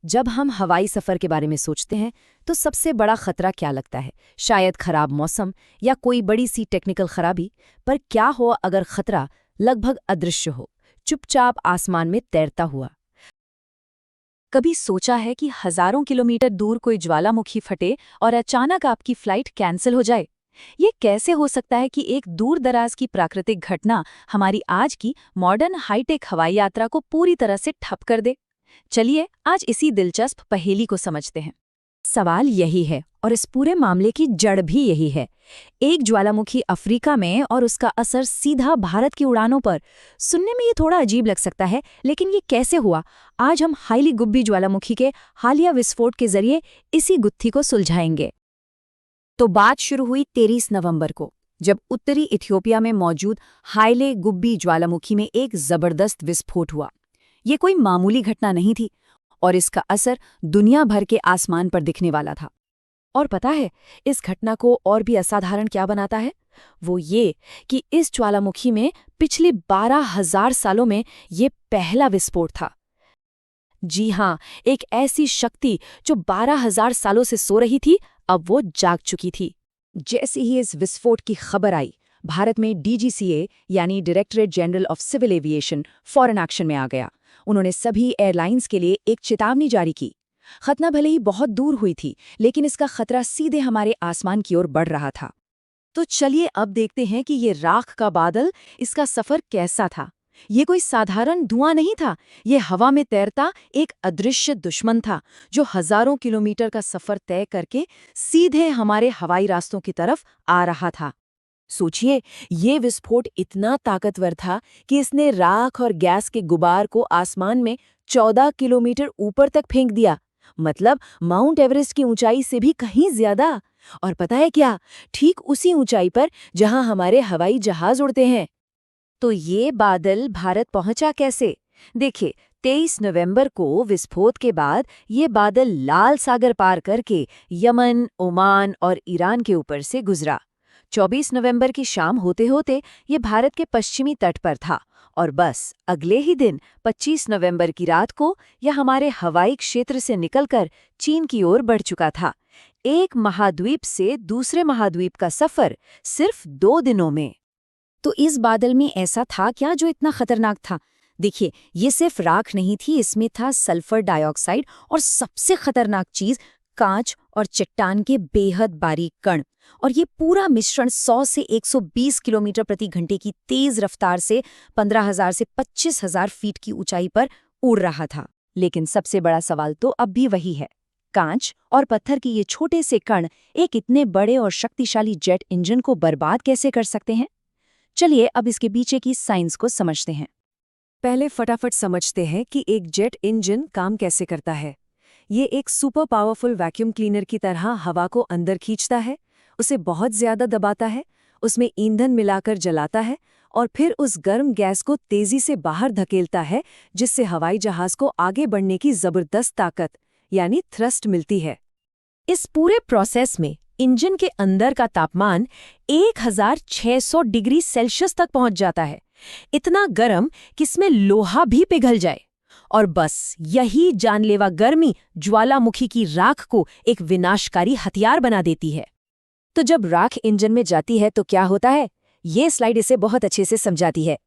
जब हम हवाई सफ़र के बारे में सोचते हैं तो सबसे बड़ा खतरा क्या लगता है? शायद खराब मौसम या कोई बड़ी सी टेक्निकल खराबी। पर क्या हो अगर खतरा लगभग अदृश्य हो, चुपचाप आसमान में तैरता हुआ? कभी सोचा है कि हजारों किलोमीटर दूर कोई ज्वालामुखी फटे और अचानक आपकी फ्लाइट कैंसिल हो जाए? ये कैसे हो सकता है कि एक दूर दराज की प्राकृतिक घटना हमारी आज की मॉडर्न हाईटेक हवाई यात्रा को पूरी तरह से ठप कर दे? चलिए आज इसी दिलचस्प पहेली को समझते हैं। सवाल यही है और इस पूरे मामले की जड़ भी यही है। एक ज्वालामुखी अफ्रीका में और उसका असर सीधा भारत की उड़ानों पर। सुनने में ये थोड़ा अजीब लग सकता है, लेकिन ये कैसे हुआ? आज हम हाईली गुब्बी ज्वालामुखी के हालिया विस्फोट के जरिए इसी गुत्थी को सुलझाएंगे। तो बात शुरू हुई 23 नवंबर को, जब उत्तरी इथियोपिया में मौजूद हाइले गुब्बी ज्वालामुखी में एक जबरदस्त विस्फोट हुआ। ये कोई मामूली घटना नहीं थी और इसका असर दुनिया भर के आसमान पर दिखने वाला था। और पता है, इस घटना को और भी असाधारण क्या बनाता है? वो ये कि इस ज्वालामुखी में पिछले 12,000 सालों में ये पहला विस्फोट था। जी हाँ, एक ऐसी शक्ति जो 12,000 सालों से सो रही थी, अब वो जाग चुकी थी। जैसे ही इस विस्फोट की खबर आई, भारत में डीजीसीए यानी directorate general of civil aviation फौरन एक्शन में आ गया। उन्होंने सभी एयरलाइंस के लिए एक चेतावनी जारी की। खतना भले ही बहुत दूर हुई थी, लेकिन इसका खतरा सीधे हमारे आसमान की ओर बढ़ रहा था। तो चलिए अब देखते हैं कि ये राख का बादल, इसका सफर कैसा था। ये कोई साधारण धुआं नहीं था, ये हवा में तैरता एक अदृश्य दुश्मन था जो हजारों किलोमीटर का सफर तय करके सीधे हमारे हवाई रास्तों की तरफ आ रहा था। सोचिए, ये विस्फोट इतना ताकतवर था कि इसने राख और गैस के गुबार को आसमान में 14 किलोमीटर ऊपर तक फेंक दिया। मतलब माउंट एवरेस्ट की ऊंचाई से भी कहीं ज्यादा। और पता है क्या? ठीक उसी ऊंचाई पर जहां हमारे हवाई जहाज उड़ते हैं। तो ये बादल भारत पहुंचा कैसे? देखिए, 23 नवंबर को विस्फोट के बाद ये बादल लाल सागर पार करके यमन, ओमान और ईरान के ऊपर से गुजरा। 24 नवंबर की शाम होते होते ये भारत के पश्चिमी तट पर था और बस अगले ही दिन 25 नवंबर की रात को यह हमारे हवाई क्षेत्र से निकलकर चीन की ओर बढ़ चुका था। एक महाद्वीप से दूसरे महाद्वीप का सफर सिर्फ 2 दिनों में। तो इस बादल में ऐसा था क्या जो इतना खतरनाक था? देखिए, ये सिर्फ राख नहीं थी, इसमें था सल्फर डाइऑक्साइड और सबसे खतरनाक चीज कांच और चट्टान के बेहद बारीक कण। और ये पूरा मिश्रण 100 से 120 किलोमीटर प्रति घंटे की तेज रफ्तार से 15,000 से 25,000 फीट की ऊंचाई पर उड़ रहा था। लेकिन सबसे बड़ा सवाल तो अब भी वही है, कांच और पत्थर के ये छोटे से कण एक इतने बड़े और शक्तिशाली जेट इंजन को बर्बाद कैसे कर सकते हैं? चलिए अब इसके पीछे की साइंस को समझते हैं। पहले फटाफट समझते हैं कि एक जेट इंजन काम कैसे करता है। ये एक सुपर पावरफुल वैक्यूम क्लीनर की तरह हवा को अंदर खींचता है, उसे बहुत ज्यादा दबाता है, उसमें ईंधन मिलाकर जलाता है और फिर उस गर्म गैस को तेजी से बाहर धकेलता है, जिससे हवाई जहाज को आगे बढ़ने की जबरदस्त ताकत यानी थ्रस्ट मिलती है। इस पूरे प्रोसेस में इंजन के अंदर का तापमान 1600 डिग्री सेल्सियस तक पहुंच जाता है। इतना गर्म कि इसमें लोहा भी पिघल जाए। और बस यही जानलेवा गर्मी ज्वालामुखी की राख को एक विनाशकारी हथियार बना देती है। तो जब राख इंजन में जाती है तो क्या होता है? ये स्लाइड इसे बहुत अच्छे से समझाती है।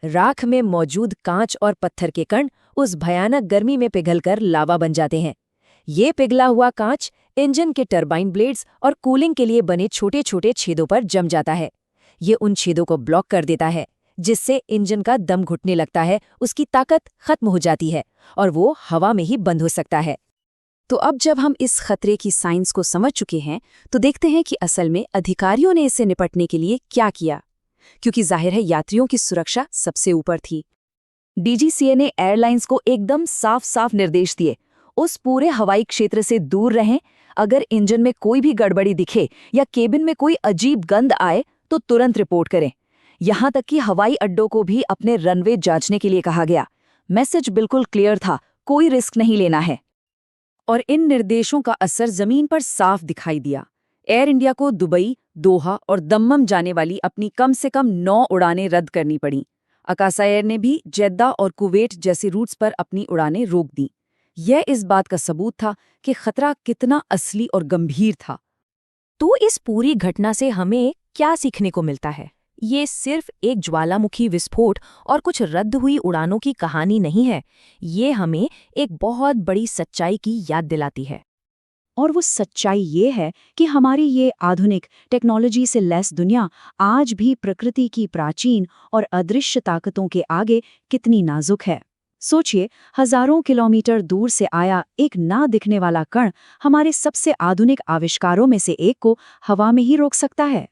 राख में मौजूद कांच और पत्थर के कण उस भयानक गर्मी में पिघलकर लावा बन जाते हैं। ये पिघला हुआ कांच इंजन के टरबाइन ब्लेड्स और कूलिंग के लिए बने छोटे छोटे छेदों पर जम जाता है। ये उन छेदों को ब्लॉक कर देता है, जिससे इंजन का दम घुटने लगता है, उसकी ताकत खत्म हो जाती है और वो हवा में ही बंद हो सकता है। तो अब जब हम इस खतरे की साइंस को समझ चुके हैं, तो देखते हैं कि असल में अधिकारियों ने इससे निपटने के लिए क्या किया। क्योंकि जाहिर है यात्रियों की सुरक्षा सबसे ऊपर थी। डीजीसीए ने एयरलाइंस को एकदम साफ साफ निर्देश दिए, उस पूरे हवाई क्षेत्र से दूर रहें। अगर इंजन में कोई भी गड़बड़ी दिखे या केबिन में कोई अजीब गंध आए तो तुरंत रिपोर्ट करें। यहां तक कि हवाई अड्डों को भी अपने रनवे जांचने के लिए कहा गया। मैसेज बिल्कुल क्लियर था, कोई रिस्क नहीं लेना है। और इन निर्देशों का असर जमीन पर साफ दिखाई दिया। एयर इंडिया को दुबई, दोहा और दम्मम जाने वाली अपनी कम से कम 9 उड़ानें रद्द करनी पड़ी। अकासा एयर ने भी जेद्दा और कुवैत जैसे रूट्स पर अपनी उड़ानें रोक दी। यह इस बात का सबूत था कि खतरा कितना असली और गंभीर था। तो इस पूरी घटना से हमें क्या सीखने को मिलता है? ये सिर्फ एक ज्वालामुखी विस्फोट और कुछ रद्द हुई उड़ानों की कहानी नहीं है। ये हमें एक बहुत बड़ी सच्चाई की याद दिलाती है। और वो सच्चाई ये है कि हमारी ये आधुनिक टेक्नोलॉजी से लैस दुनिया आज भी प्रकृति की प्राचीन और अदृश्य ताकतों के आगे कितनी नाजुक है। सोचिए, हजारों किलोमीटर दूर से आया एक ना दिखने वाला कण हमारे सबसे आधुनिक आविष्कारों में से एक को हवा में ही रोक सकता है।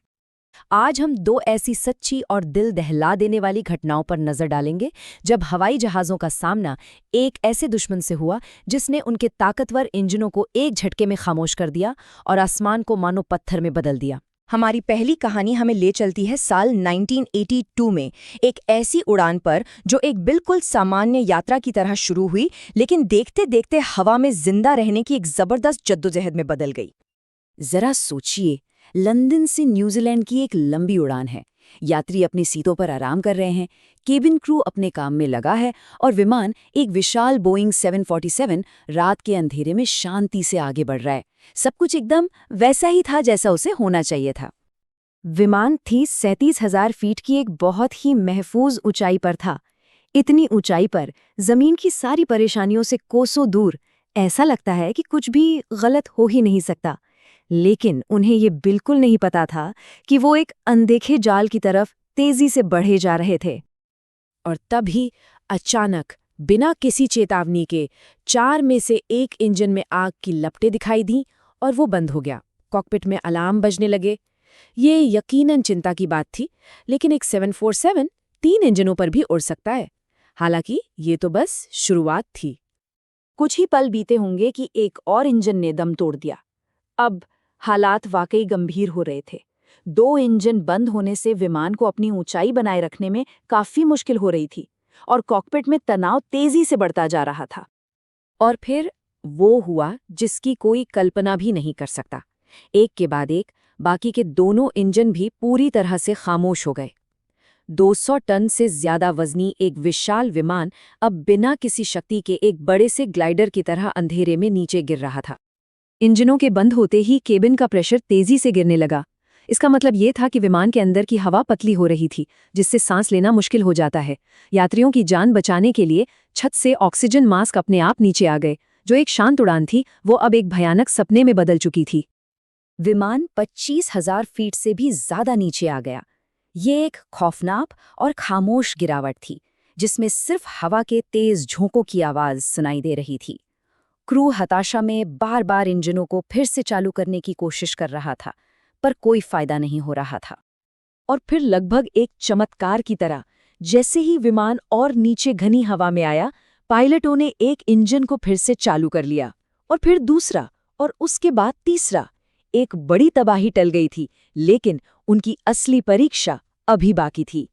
आज हम दो ऐसी सच्ची और दिल दहला देने वाली घटनाओं पर नजर डालेंगे जब हवाई जहाज़ों का सामना एक ऐसे दुश्मन से हुआ जिसने उनके ताकतवर इंजनों को एक झटके में खामोश कर दिया और आसमान को मानो पत्थर में बदल दिया। हमारी पहली कहानी हमें ले चलती है साल 1982 में, एक ऐसी उड़ान पर जो एक बिल्कुल सामान्य यात्रा की तरह शुरू हुई, लेकिन देखते देखते हवा में जिंदा रहने की एक जबरदस्त जद्दोजहद में बदल गई। जरा सोचिए, लंदन से न्यूजीलैंड की एक लंबी उड़ान है। यात्री अपनी सीटों पर आराम कर रहे हैं, केबिन क्रू अपने काम में लगा है और विमान एक विशाल बोइंग 747 रात के अंधेरे में शांति से आगे बढ़ रहा है। सब कुछ एकदम वैसा ही था जैसा उसे होना चाहिए था। विमान थी 37,000 फीट की एक बहुत ही महफूज ऊंचाई पर था। इतनी ऊंचाई पर जमीन की सारी परेशानियों से कोसों दूर, ऐसा लगता है कि कुछ भी गलत हो ही नहीं सकता। लेकिन उन्हें ये बिल्कुल नहीं पता था कि वो एक अनदेखे जाल की तरफ तेजी से बढ़े जा रहे थे। और तभी अचानक, बिना किसी चेतावनी के, 4 में से एक इंजन में आग की लपटें दिखाई दीं और वो बंद हो गया। कॉकपिट में अलार्म बजने लगे। ये यकीनन चिंता की बात थी, लेकिन एक 747 3 इंजनों पर भी उड़ सकता है। हालांकि ये तो बस शुरुआत थी। कुछ ही पल बीते होंगे कि एक और इंजन ने दम तोड़ दिया। अब हालात वाकई गंभीर हो रहे थे। 2 इंजन बंद होने से विमान को अपनी ऊंचाई बनाए रखने में काफी मुश्किल हो रही थी और कॉकपिट में तनाव तेजी से बढ़ता जा रहा था। और फिर वो हुआ जिसकी कोई कल्पना भी नहीं कर सकता। एक के बाद एक बाकी के दोनों इंजन भी पूरी तरह से खामोश हो गए। 200 टन से ज्यादा वजनी एक विशाल विमान अब बिना किसी शक्ति के एक बड़े से ग्लाइडर की तरह अंधेरे में नीचे गिर रहा था। इंजनों के बंद होते ही केबिन का प्रेशर तेजी से गिरने लगा। इसका मतलब ये था कि विमान के अंदर की हवा पतली हो रही थी, जिससे सांस लेना मुश्किल हो जाता है। यात्रियों की जान बचाने के लिए छत से ऑक्सीजन मास्क अपने आप नीचे आ गए। जो एक शांत उड़ान थी, वो अब एक भयानक सपने में बदल चुकी थी। विमान 25,000 फीट से भी ज्यादा नीचे आ गया। ये एक खौफनाक और खामोश गिरावट थी, जिसमें सिर्फ हवा के तेज झोंकों की आवाज सुनाई दे रही थी। क्रू हताशा में बार बार इंजनों को फिर से चालू करने की कोशिश कर रहा था, पर कोई फायदा नहीं हो रहा था। और फिर लगभग एक चमत्कार की तरह, जैसे ही विमान और नीचे घनी हवा में आया, पायलटों ने एक इंजन को फिर से चालू कर लिया, और फिर दूसरा, और उसके बाद तीसरा। एक बड़ी तबाही टल गई थी, लेकिन उनकी असली परीक्षा अभी बाकी थी।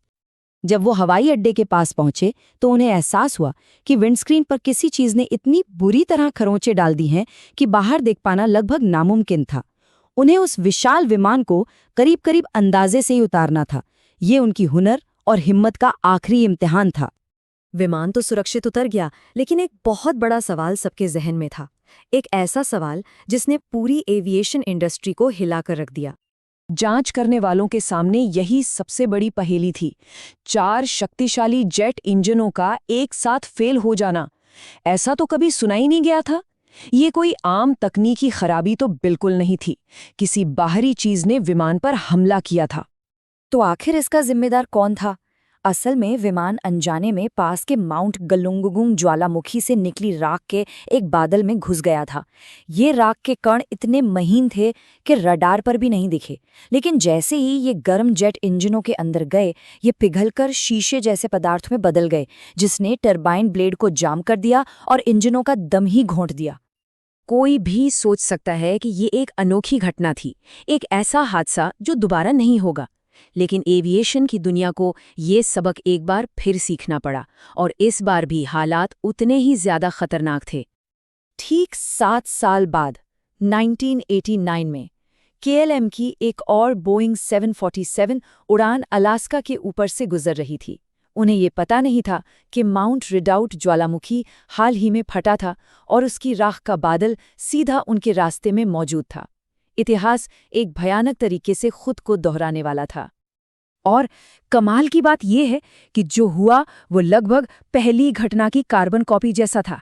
जब वो हवाई अड्डे के पास पहुंचे तो उन्हें एहसास हुआ कि विंडस्क्रीन पर किसी चीज ने इतनी बुरी तरह खरोंचे डाल दी हैं कि बाहर देख पाना लगभग नामुमकिन था। उन्हें उस विशाल विमान को करीब करीब अंदाजे से ही उतारना था। ये उनकी हुनर और हिम्मत का आखिरी इम्तिहान था। विमान तो सुरक्षित उतर गया, लेकिन एक बहुत बड़ा सवाल सबके जहन में था। एक ऐसा सवाल जिसने पूरी एविएशन इंडस्ट्री को हिलाकर रख दिया। जांच करने वालों के सामने यही सबसे बड़ी पहेली थी। 4 शक्तिशाली जेट इंजनों का एक साथ फेल हो जाना, ऐसा तो कभी सुना ही नहीं गया था। ये कोई आम तकनीकी खराबी तो बिल्कुल नहीं थी। किसी बाहरी चीज ने विमान पर हमला किया था। तो आखिर इसका जिम्मेदार कौन था? असल में विमान अनजाने में पास के माउंट गलुंगगुंग ज्वालामुखी से निकली राख के एक बादल में घुस गया था। ये राख के कण इतने महीन थे कि रडार पर भी नहीं दिखे, लेकिन जैसे ही ये गर्म जेट इंजनों के अंदर गए, ये पिघलकर शीशे जैसे पदार्थ में बदल गए, जिसने टरबाइन ब्लेड को जाम कर दिया और इंजनों का दम ही घोंट दिया। कोई भी सोच सकता है कि ये एक अनोखी घटना थी, एक ऐसा हादसा जो दोबारा नहीं होगा। लेकिन एविएशन की दुनिया को ये सबक एक बार फिर सीखना पड़ा, और इस बार भी हालात उतने ही ज्यादा खतरनाक थे। ठीक 7 साल बाद 1989 में KLM की एक और बोइंग 747 उड़ान अलास्का के ऊपर से गुजर रही थी। उन्हें ये पता नहीं था कि माउंट रिडाउट ज्वालामुखी हाल ही में फटा था और उसकी राख का बादल सीधा उनके रास्ते में मौजूद था। इतिहास एक भयानक तरीके से खुद को दोहराने वाला था। और कमाल की बात यह है कि जो हुआ वो लगभग पहली घटना की कार्बन कॉपी जैसा था।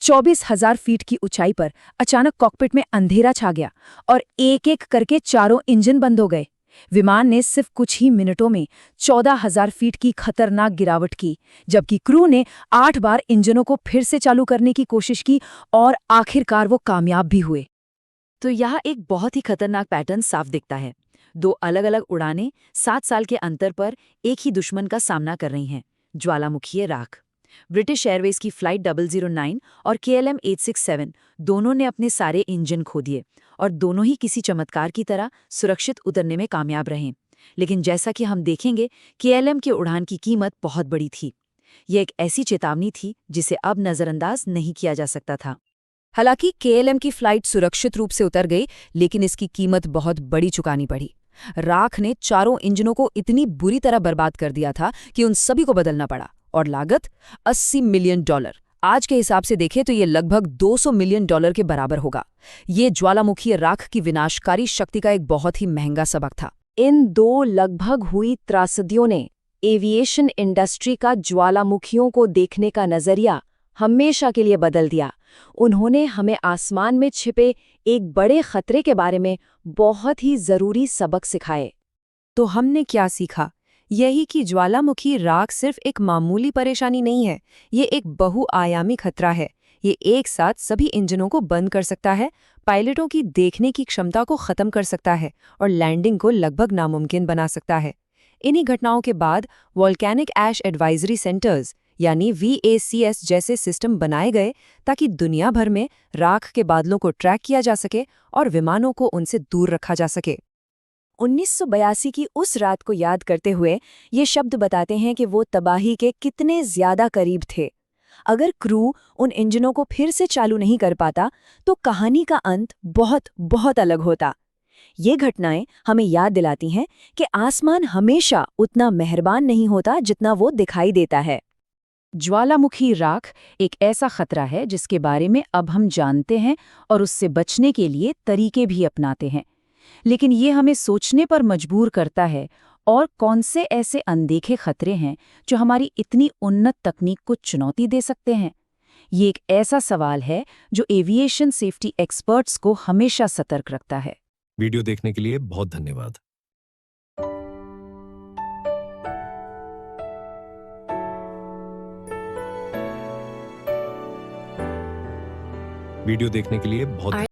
24,000 फीट की ऊंचाई पर अचानक कॉकपिट में अंधेरा छा गया और एक-एक करके चारों इंजन बंद हो गए। विमान ने सिर्फ कुछ ही मिनटों में 14,000 फीट की खतरनाक गिरावट की, जबकि क्रू ने 8 बार इंजनों को फिर से चालू करने की कोशिश की और आखिरकार वो कामयाब भी हुए। तो यहाँ एक बहुत ही खतरनाक पैटर्न साफ दिखता है। 2 अलग-अलग उड़ानें 7 साल के अंतर पर एक ही दुश्मन का सामना कर रही हैं, ज्वालामुखीय राख। ब्रिटिश एयरवेज की फ्लाइट 009 और KLM 867 दोनों ने अपने सारे इंजन खो दिए और दोनों ही किसी चमत्कार की तरह सुरक्षित उतरने में कामयाब रहे। लेकिन जैसा कि हम देखेंगे, KLM के उड़ान की कीमत बहुत बड़ी थी। ये एक ऐसी चेतावनी थी जिसे अब नज़रअंदाज नहीं किया जा सकता था। हालांकि KLM की फ्लाइट सुरक्षित रूप से उतर गई, लेकिन इसकी कीमत बहुत बड़ी चुकानी पड़ी। राख ने चारों इंजनों को इतनी बुरी तरह बर्बाद कर दिया था कि उन सभी को बदलना पड़ा, और लागत $80 मिलियन। आज के हिसाब से देखें तो ये लगभग $200 मिलियन के बराबर होगा। ये ज्वालामुखी राख की विनाशकारी शक्ति का एक बहुत ही महंगा सबक था। इन 2 लगभग हुई त्रासदियों ने एविएशन इंडस्ट्री का ज्वालामुखियों को देखने का नजरिया हमेशा के लिए बदल दिया। उन्होंने हमें आसमान में छिपे एक बड़े खतरे के बारे में बहुत ही जरूरी सबक सिखाए। तो हमने क्या सीखा? यही कि ज्वालामुखी राख सिर्फ एक मामूली परेशानी नहीं है, ये एक बहुआयामी खतरा है। ये एक साथ सभी इंजनों को बंद कर सकता है, पायलटों की देखने की क्षमता को खत्म कर सकता है और लैंडिंग को लगभग नामुमकिन बना सकता है। इन्हीं घटनाओं के बाद वोल्केनिक ऐश एडवाइजरी सेंटर्स यानी VACS जैसे सिस्टम बनाए गए ताकि दुनिया भर में राख के बादलों को ट्रैक किया जा सके और विमानों को उनसे दूर रखा जा सके। 1982 की उस रात को याद करते हुए ये शब्द बताते हैं कि वो तबाही के कितने ज्यादा करीब थे। अगर क्रू उन इंजनों को फिर से चालू नहीं कर पाता तो कहानी का अंत बहुत बहुत अलग होता। ये घटनाएं हमें याद दिलाती हैं कि आसमान हमेशा उतना मेहरबान नहीं होता जितना वो दिखाई देता है। ज्वालामुखी राख एक ऐसा खतरा है जिसके बारे में अब हम जानते हैं और उससे बचने के लिए तरीके भी अपनाते हैं। लेकिन ये हमें सोचने पर मजबूर करता है, और कौन से ऐसे अनदेखे खतरे हैं जो हमारी इतनी उन्नत तकनीक को चुनौती दे सकते हैं। ये एक ऐसा सवाल है जो एविएशन सेफ्टी एक्सपर्ट्स को हमेशा सतर्क रखता है। वीडियो देखने के लिए बहुत धन्यवाद। वीडियो देखने के लिए बहुत